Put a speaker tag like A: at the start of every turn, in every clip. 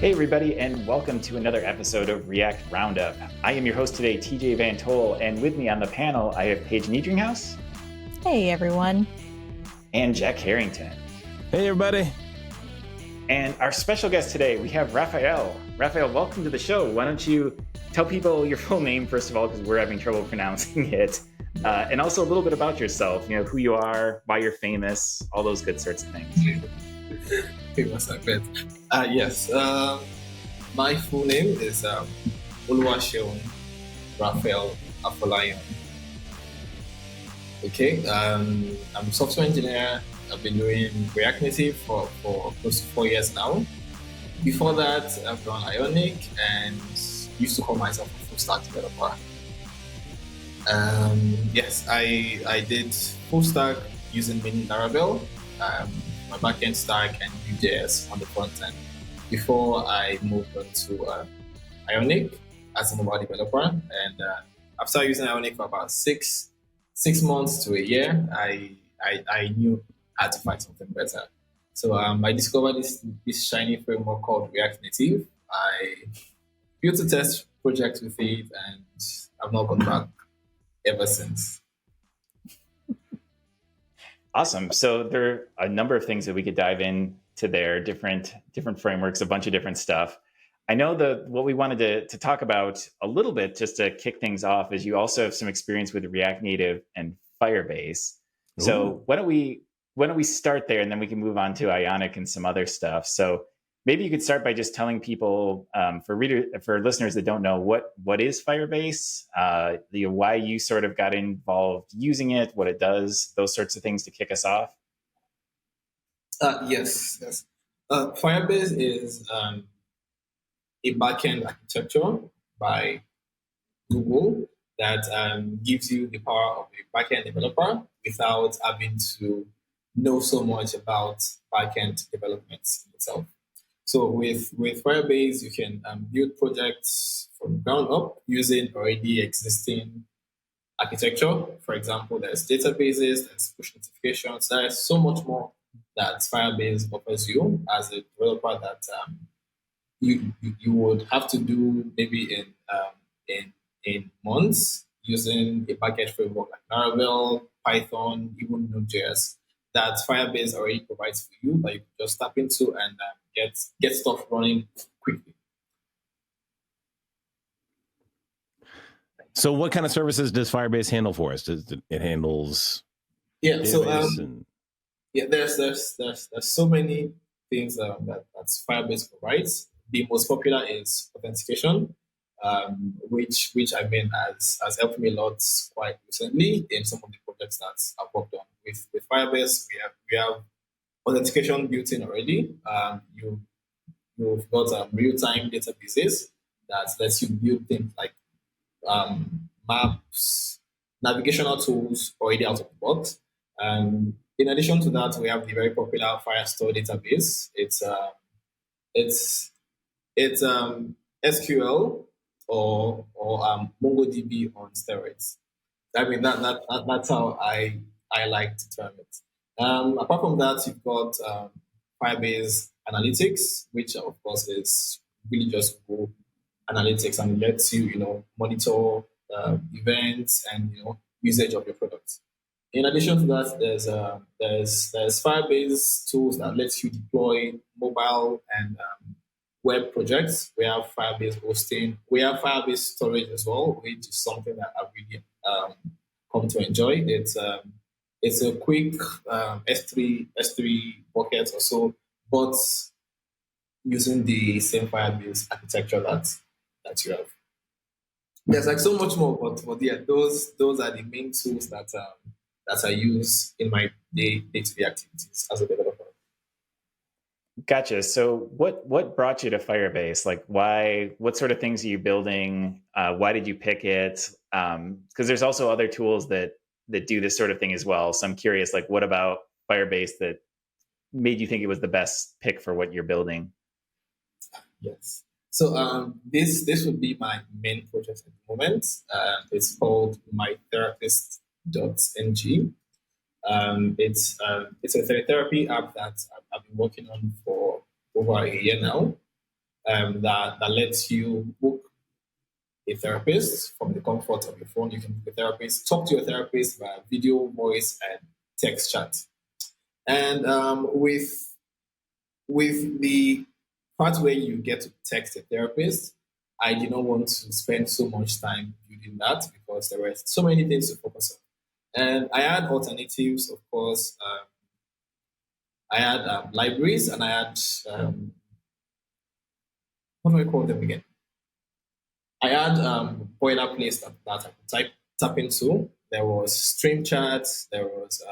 A: Hey, everybody, and welcome to another episode of React Roundup. I am your host today, TJ Van Tol, and with me on the panel, I have Paige Niedringhouse.
B: Hey, everyone.
A: And Jack Harrington.
C: Hey, everybody.
A: And our special guest today, we have Raphael. Raphael, welcome to the show. Why don't you tell people your full name, first of all, because we're having trouble pronouncing it, and also a little bit about yourself, who you are, why you're famous, all those good sorts of things.
D: Famous, I bet. Yes. My full name is Oluwaseun Raphael Afolayan. Okay. I'm a software engineer. I've been doing React Native for close to 4 years now. Before that, I've done Ionic and used to call myself a Fullstack developer. Yes, I did Fullstack using mainly Laravel. My backend stack and Vue.js on the front end before I moved on to Ionic as a mobile developer. And after using Ionic for about six months to a year, I knew I had to find something better. So I discovered this shiny framework called React Native. I built a test project with it, and I've not gone back ever since.
A: Awesome. So there are a number of things that we could dive into there, different frameworks, a bunch of different stuff. I know what we wanted to talk about a little bit just to kick things off is you also have some experience with React Native and Firebase. Ooh. So why don't we start there and then we can move on to Ionic and some other stuff. So maybe you could start by just telling people, for listeners that don't know, what is Firebase, why you sort of got involved using it, what it does, those sorts of things to kick us off.
D: Yes. Firebase is a backend architecture by Google that gives you the power of a backend developer without having to know so much about backend development itself. So with Firebase, you can build projects from ground up using already existing architecture. For example, there's databases, there's push notifications. There's so much more that Firebase offers you as a developer that you would have to do maybe in months using a backend framework like Laravel, Python, even Node.js that Firebase already provides for you that you can just tap into and get stuff running quickly.
C: So what kind of services does Firebase handle for us? It handles
D: there's so many things that Firebase provides. The most popular is authentication, which I mean has helped me a lot quite recently in some of the projects that I've worked on. With Firebase, we have authentication built in already. You've got real-time databases that lets you build things like maps, navigational tools already out of the box. In addition to that, we have the very popular Firestore database. It's SQL or MongoDB on steroids. I mean that's how I like to term it. Apart from that, you've got Firebase Analytics, which of course is really just Google Analytics, and it lets you monitor events and usage of your products. In addition to that, there's Firebase tools that lets you deploy mobile and web projects. We have Firebase hosting. We have Firebase storage as well, which is something that I've really come to enjoy. It's a quick S3 bucket or so, but using the same Firebase architecture that you have. There's like so much more, but yeah, those are the main tools that I use in my day-to-day activities as a developer.
A: Gotcha. So what brought you to Firebase? Like what sort of things are you building? Why did you pick it? Because there's also other tools that do this sort of thing as well. So I'm curious, like what about Firebase that made you think it was the best pick for what you're building? Yes.
D: So this would be my main project at the moment. It's called MyTherapist.ng. It's a therapy app that I've been working on for over a year now. that lets you book a therapist from the comfort of your phone. You can book a therapist, talk to your therapist via video, voice, and text chat. And with the part where you get to text a therapist, I did not want to spend so much time building that because there were so many things to focus on. And I had alternatives, of course. I had libraries, and I had what do I call them again? I had boilerplates that I could tap into. There was stream chat, there was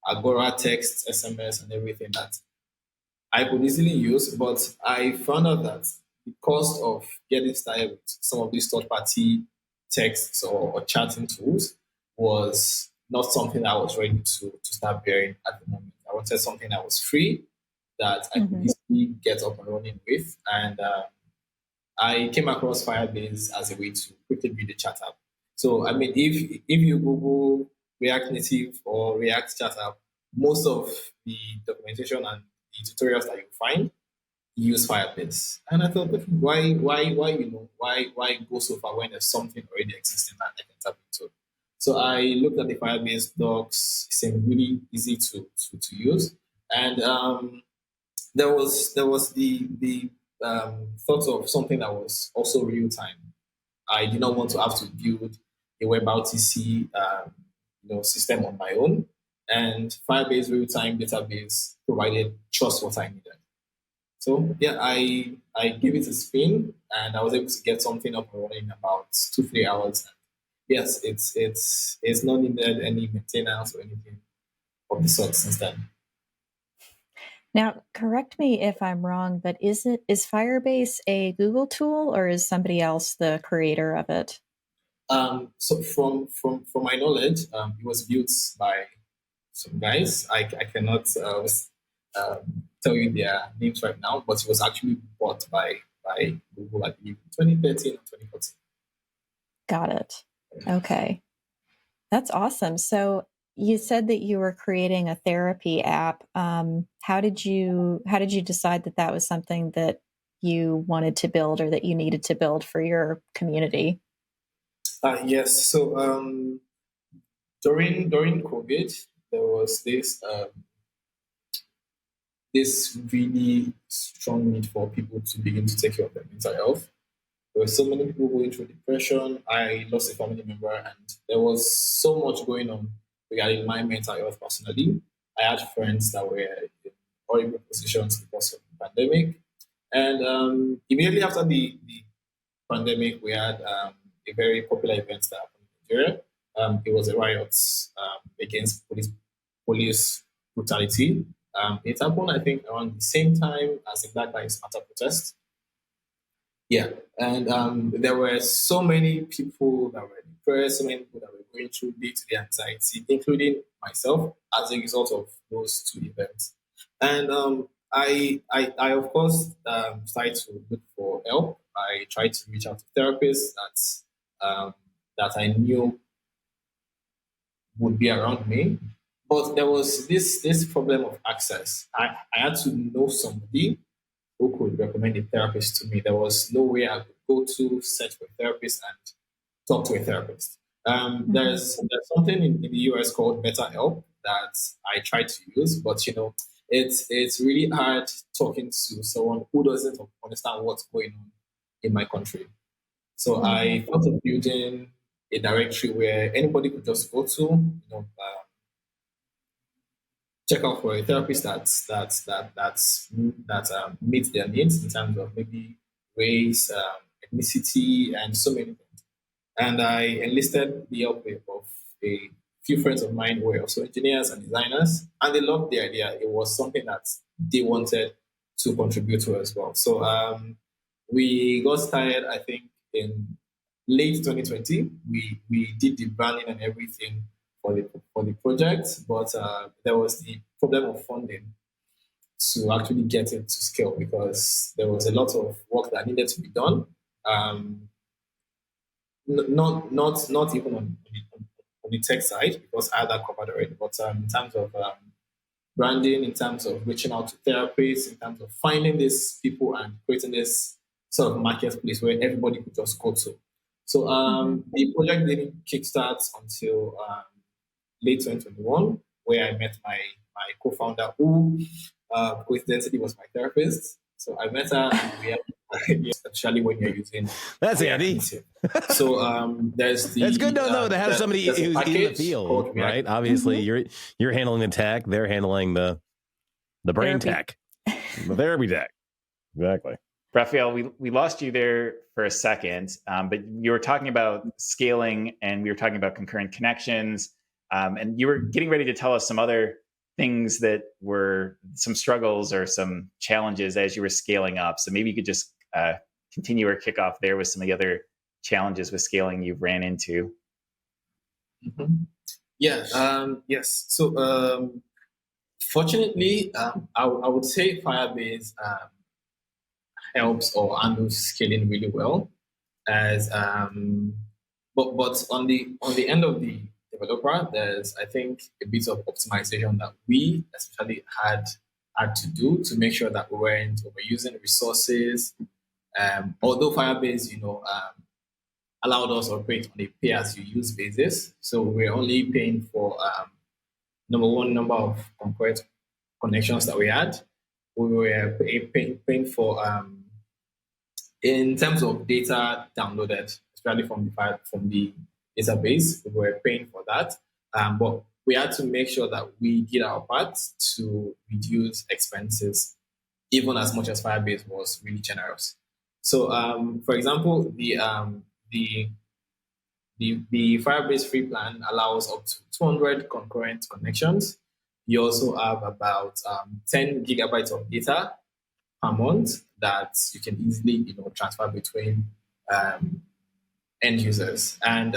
D: Agora text, SMS, and everything that I could easily use. But I found out that the cost of getting started with some of these third-party texts or chatting tools was not something I was ready to start bearing at the moment. I wanted something that was free, that I could easily get up and running with. And I came across Firebase as a way to quickly build a chat app. So, I mean, if you Google React Native or React chat app, most of the documentation and the tutorials that you find use Firebase. And I thought, why go so far when there's something already existing that I can tap into? So I looked at the Firebase docs. It seemed really easy to use, and there was the thought of something that was also real time. I did not want to have to build a WebRTC system on my own, and Firebase real time database provided just what I needed. So yeah, I gave it a spin, and I was able to get something up and running in about 2-3 hours. Yes, it's not needed any maintenance or anything of the sort since then.
B: Now, correct me if I'm wrong, but is Firebase a Google tool, or is somebody else the creator of it?
D: So from my knowledge, it was built by some guys. I cannot tell you their names right now, but it was actually bought by Google, I believe, in 2013 or 2014.
B: Got it. Okay. That's awesome. So you said that you were creating a therapy app. How did you decide that was something that you wanted to build or that you needed to build for your community?
D: Yes. So during COVID, there was this really strong need for people to begin to take care of their mental health. There were so many people going through depression. I lost a family member, and there was so much going on regarding my mental health personally. I had friends that were in horrible positions because of the pandemic. And immediately after the pandemic, we had a very popular event that happened in Nigeria. It was a riot against police brutality. It happened, I think, around the same time as the Black Lives Matter protest. Yeah, and there were so many people that were depressed, so many people that were going through day-to-day anxiety, including myself, as a result of those two events. And I of course started to look for help. I tried to reach out to therapists that I knew would be around me, but there was this problem of access. I had to know somebody who could recommend a therapist to me. There was no way I could go to search for a therapist and talk to a therapist. There's something in the US called BetterHelp that I tried to use, but it's really hard talking to someone who doesn't understand what's going on in my country. So I thought of building a directory where anybody could just go to, check out for a therapist that meets their needs in terms of maybe race, ethnicity, and so many things. And I enlisted the help of a few friends of mine who were also engineers and designers, and they loved the idea. It was something that they wanted to contribute to as well. So we got started, I think, in late 2020. We did the branding and everything for the project, but there was the problem of funding to actually get it to scale because there was a lot of work that needed to be done. Not even on the tech side because I had that covered already, but in terms of branding, in terms of reaching out to therapists, in terms of finding these people and creating this sort of marketplace where everybody could just go to. So the project didn't kickstart until late 2021, where I met my co-founder, who coincidentally was my therapist. So I met her, and we have, especially when you're using.
C: That's Andy.
D: So there's the.
C: It's good to know to have somebody who's in the field, right? Obviously, you're handling the tech, they're handling the brain tech, the therapy tech. Exactly.
A: Raphael, we lost you there for a second, but you were talking about scaling, and we were talking about concurrent connections, and you were getting ready to tell us some other things that were some struggles or some challenges as you were scaling up. So maybe you could just continue or kick off there with some of the other challenges with scaling you've ran into.
D: Yeah. Yes. So fortunately, I would say Firebase helps or handles scaling really well. As but on the end of the developer, there's, I think, a bit of optimization that we especially had to do to make sure that we weren't overusing resources. Although Firebase, allowed us to operate on a pay-as-you-use basis, so we're only paying for number of concurrent connections that we had. We were paying for in terms of data downloaded, especially from the database, we were paying for that. But we had to make sure that we did our part to reduce expenses, even as much as Firebase was really generous. So, for example, the Firebase free plan allows up to 200 concurrent connections. You also have about 10 gigabytes of data per month that you can easily transfer between end users. And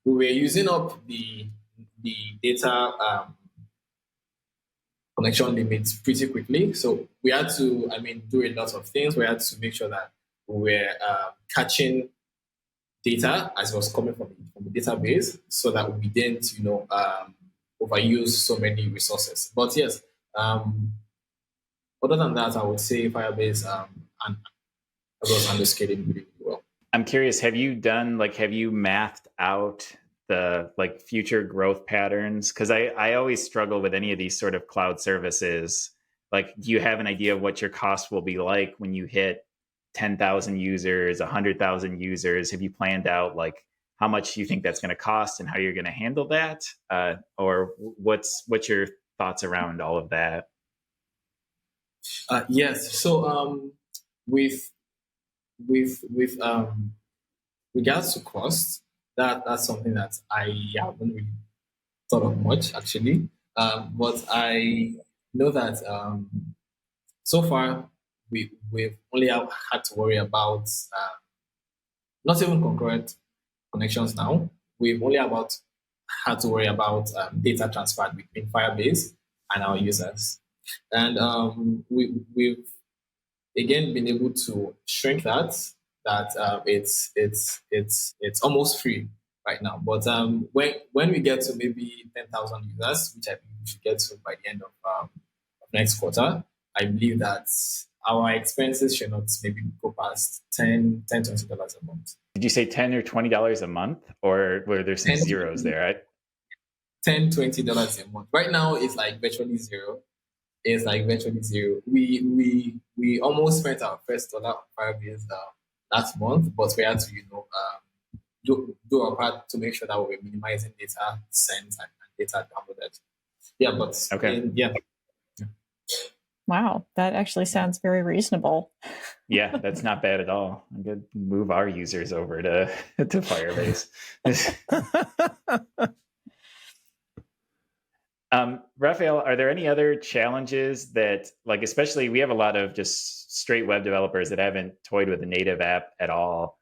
D: we were using up the data connection limits pretty quickly. So we had to, do a lot of things. We had to make sure that we were catching data as it was coming from the database, so that we didn't, overuse so many resources. But yes, other than that, I would say Firebase and was under scaling really well.
A: I'm curious, have you mathed out the future growth patterns? Because I always struggle with any of these sort of cloud services. Do you have an idea of what your cost will be like when you hit 10,000 users, 100,000 users? Have you planned out how much you think that's going to cost and how you're going to handle that? Or what's your thoughts around all of that?
D: Yes. So with regards to cost, that's something that I haven't really thought of much, actually. But I know that so far we've only had to worry about not even concurrent connections now. We've only had to worry about data transferred between Firebase and our users. And we've again been able to shrink that it's almost free right now. But when we get to maybe 10,000 users, which I think we should get to by the end of next quarter, I believe that our expenses should not maybe go past $10, $20 a month.
A: Did you say $10 or $20 a month, or were there some zeros there? Right?
D: $10, $20 a month. Right now, it's virtually zero. It's virtually zero. We almost spent our first $1 on Firebase last month, but we had to do our part to make sure that we were minimizing data sent and data downloaded. Yeah, but
A: okay.
D: Yeah.
B: Wow, that actually sounds very reasonable.
A: Yeah, that's not bad at all. I'm going to move our users over to Firebase. Raphael, are there any other challenges that, especially we have a lot of just straight web developers that haven't toyed with a native app at all.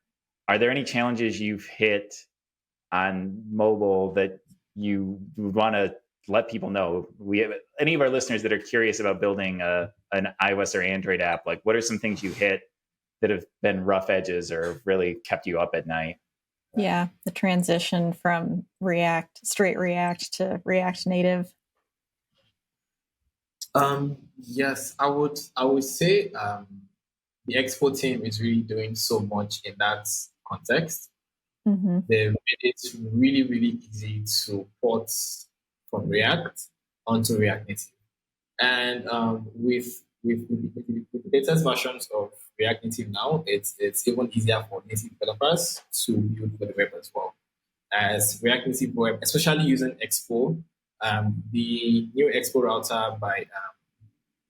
A: Are there any challenges you've hit on mobile that you want to let people know? We have any of our listeners that are curious about building an iOS or Android app. What are some things you hit that have been rough edges or really kept you up at night?
B: Yeah, the transition from straight React to React Native.
D: Yes, I would say the Expo team is really doing so much in that context.
B: Mm-hmm.
D: They've made it really, really easy to port from React onto React Native. And with the latest versions of React Native now, it's even easier for native developers to build for the web as well. As React Native Web, especially using Expo, the new Expo router by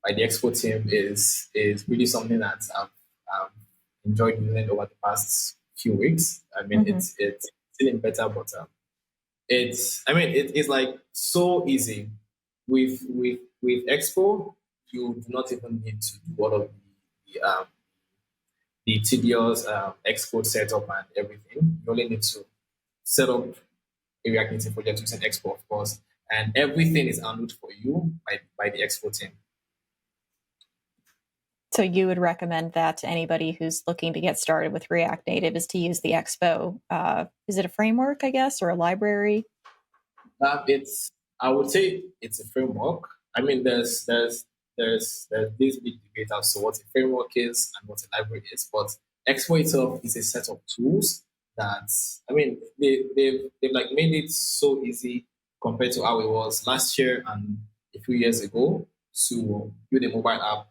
D: the Expo team is really something that I've enjoyed using over the past few weeks. I mean,
B: Mm-hmm.
D: it's feeling better, but it's like so easy with Expo. You do not even need to do all of the tedious Expo setup and everything. You only need to set up a React Native project using Expo, of course, and everything is handled for you by the Expo team.
B: So you would recommend that to anybody who's looking to get started with React Native is to use the Expo. Is it a framework, I guess, or a library?
D: I would say it's a framework. I mean, there's this big debate as to what a framework is and what a library is, but Expo itself is a set of tools that, I mean, they've like made it so easy compared to how it was last year and a few years ago to build a mobile app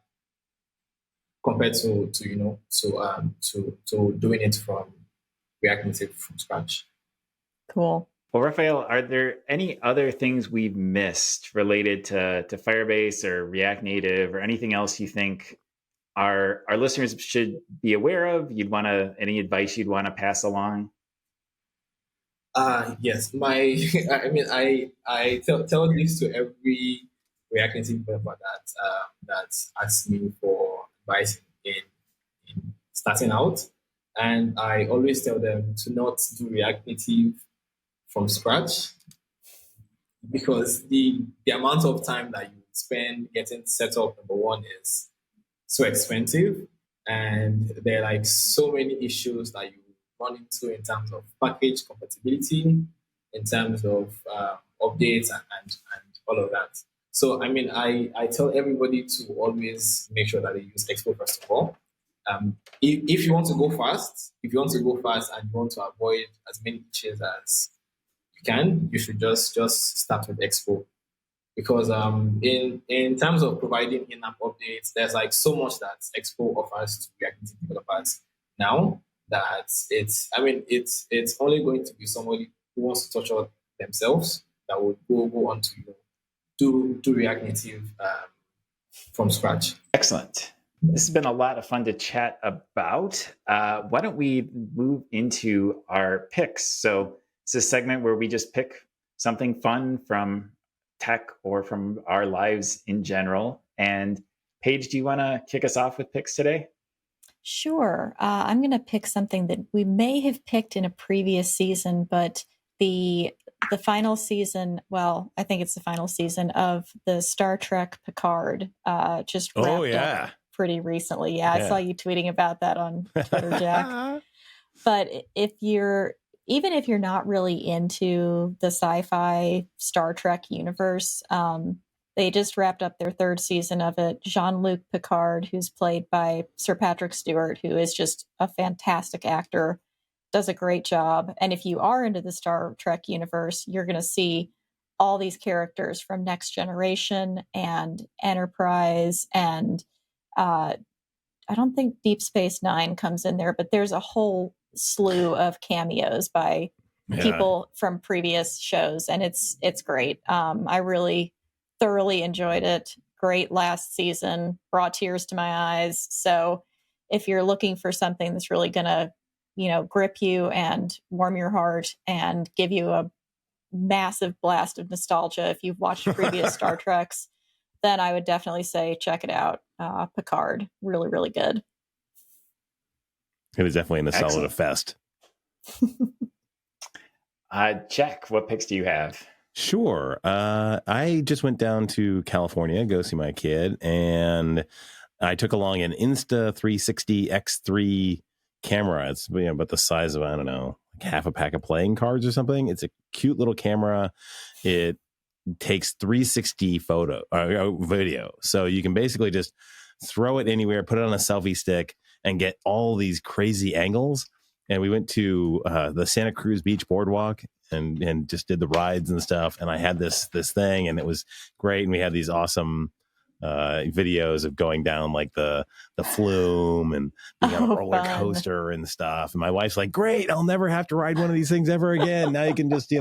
D: compared to doing it from React Native from scratch.
B: Cool.
A: Well, Raphael, are there any other things we've missed related to Firebase or React Native or anything else you think our listeners should be aware of? Any advice you'd want to pass along?
D: Yes, I tell this to every React Native developer that asks me for advice in starting out, and I always tell them to not do React Native from scratch because the amount of time that you spend getting set up, number one, is so expensive, and there are like so many issues that you run into in terms of package compatibility, in terms of updates and all of that. So, I mean, I tell everybody to always make sure that they use Expo first of all. If you want to go fast, and you want to avoid as many issues as you can, you should just start with Expo. Because in terms of providing in-app updates, there's like so much that Expo offers to React Native developers now that it's only going to be somebody who wants to touch on themselves that would go on to do React Native from scratch.
A: Excellent. This has been a lot of fun to chat about. Why don't we move into our picks? So it's a segment where we just pick something fun from tech or from our lives in general. And Paige, do you want to kick us off with picks today?
B: Sure. I'm going to pick something that we may have picked in a previous season, but the final season, well, I think it's the final season of the Star Trek Picard just wrapped up pretty recently. Yeah, I saw you tweeting about that on Twitter, Jack. But even if you're not really into the sci-fi Star Trek universe, they just wrapped up their third season of it. Jean-Luc Picard, who's played by Sir Patrick Stewart, who is just a fantastic actor, does a great job. And if you are into the Star Trek universe, you're going to see all these characters from Next Generation and Enterprise, and I don't think Deep Space Nine comes in there, but there's a whole slew of cameos by people from previous shows, and it's great. I really thoroughly enjoyed it. Great last season, brought tears to my eyes. So if you're looking for something that's really gonna grip you and warm your heart and give you a massive blast of nostalgia if you've watched previous Star Treks, then I would definitely say check it out. Picard, really, really good.
C: It was definitely a nostalgia fest.
A: Jack, what picks do you have?
C: Sure. I just went down to California, go see my kid, and I took along an Insta360 X3 camera. It's about the size of, I don't know, like half a pack of playing cards or something. It's a cute little camera. It takes 360 photo or video. So you can basically just throw it anywhere, put it on a selfie stick, and get all these crazy angles. And we went to the Santa Cruz Beach Boardwalk and just did the rides and stuff. And I had this thing, and it was great. And we had these awesome videos of going down like the flume and being on a roller coaster and stuff. And my wife's like, great, I'll never have to ride one of these things ever again. Now you can just,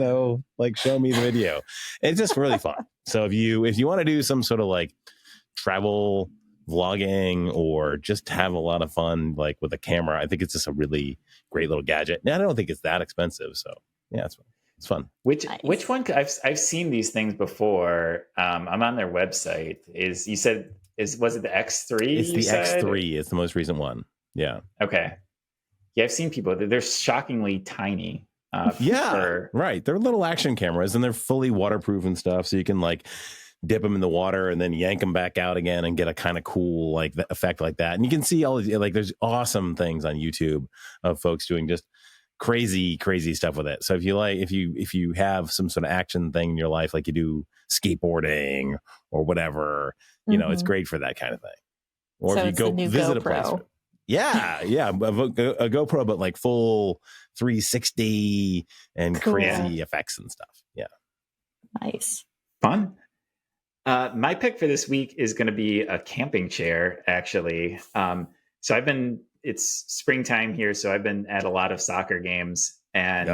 C: like show me the video. It's just really fun. So if you want to do some sort of like travel vlogging or just have a lot of fun like with a camera, I think it's just a really great little gadget. And I don't think it's that expensive. So yeah, it's fun.
A: Which one? I've seen these things before. I'm on their website. Was it the X3?
C: It's the X3. It's the most recent one. Yeah.
A: Okay. Yeah, I've seen people. They're shockingly tiny.
C: Right. They're little action cameras, and they're fully waterproof and stuff. So you can like dip them in the water and then yank them back out again and get a kind of cool like effect like that. And you can see all like there's awesome things on YouTube of folks doing just crazy stuff with it. So if you have some sort of action thing in your life, like you do skateboarding or whatever, it's great for that kind of thing. Or
B: so
C: if you go visit
B: GoPro.
C: a place. Yeah, a GoPro, but like full 360 and crazy effects and stuff. Yeah.
B: Nice.
A: Fun. My pick for this week is going to be a camping chair, actually. So it's springtime here, so I've been at a lot of soccer games. And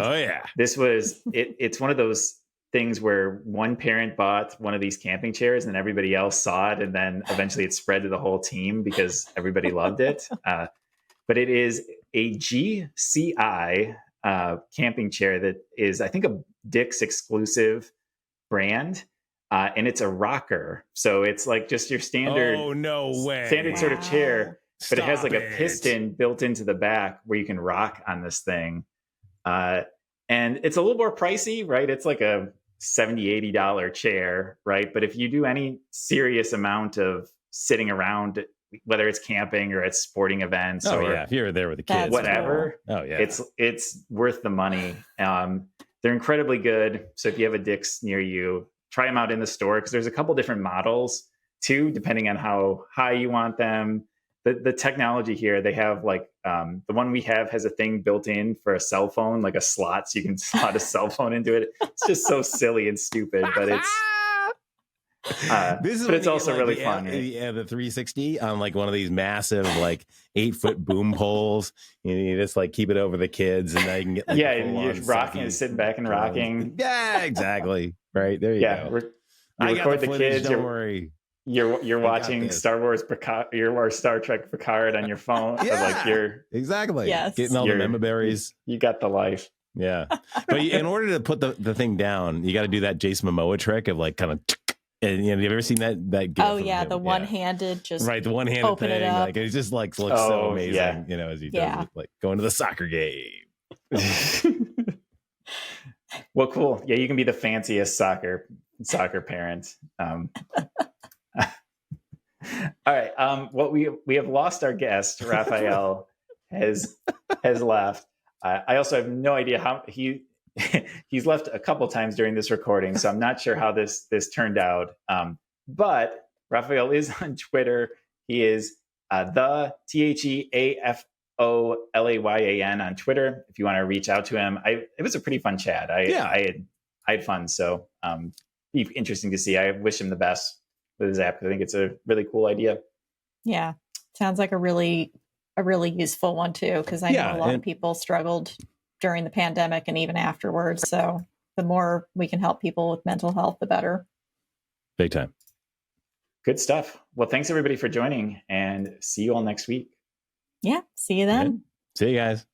A: this was, it's one of those things where one parent bought one of these camping chairs and everybody else saw it. And then eventually it spread to the whole team because everybody loved it. But it is a GCI camping chair that is, I think, a Dick's exclusive brand. And it's a rocker. So it's like just your standard, standard sort of chair, but it has like a piston built into the back where you can rock on this thing. And it's a little more pricey, right? It's like a $70, $80 chair, right? But if you do any serious amount of sitting around, whether it's camping or at sporting events
C: if you're there with the kids,
A: whatever,
C: cool.
A: it's worth the money. They're incredibly good. So if you have a Dick's near you, try them out in the store because there's a couple different models too, depending on how high you want them. The technology here, they have like the one we have has a thing built in for a cell phone, like a slot, so you can slot a cell phone into it. It's just so silly and stupid, but it's also really fun.
C: The 360 on like one of these massive like 8-foot boom poles. You just like keep it over the kids, and now you can get
A: you're rocking, sitting back and rocking.
C: Yeah, exactly. Right there you go.
A: You record the kids.
C: Don't worry.
A: You're watching Star Wars Picard, or Star Trek Picard on your phone.
C: Exactly.
B: Yes.
C: Getting all the memoberries.
A: You got the life.
C: Yeah. But in order to put the thing down, you got to do that Jason Momoa trick of like kind of. And have you ever seen that gif?
B: Oh yeah, the one-handed just
C: right, the one-handed
B: open
C: thing.
B: it up.
C: Like it just like looks so amazing, as he does it, like going to the soccer game.
A: Well, cool. Yeah, you can be the fanciest soccer parent. All right. What we have lost our guest. Raphael has left. I also have no idea how he's left a couple times during this recording, so I'm not sure how this turned out. But Raphael is on Twitter. He is the TheAFOLAYAN on Twitter. If you want to reach out to him, it was a pretty fun chat. I had fun, so be interesting to see. I wish him the best with his app. I think it's a really cool idea.
B: Yeah, sounds like a really useful one too, because I know a lot of people struggled during the pandemic and even afterwards. So the more we can help people with mental health, the better.
C: Big time.
A: Good stuff. Well, thanks everybody for joining, and see you all next week.
B: Yeah, see you then.
C: See you guys.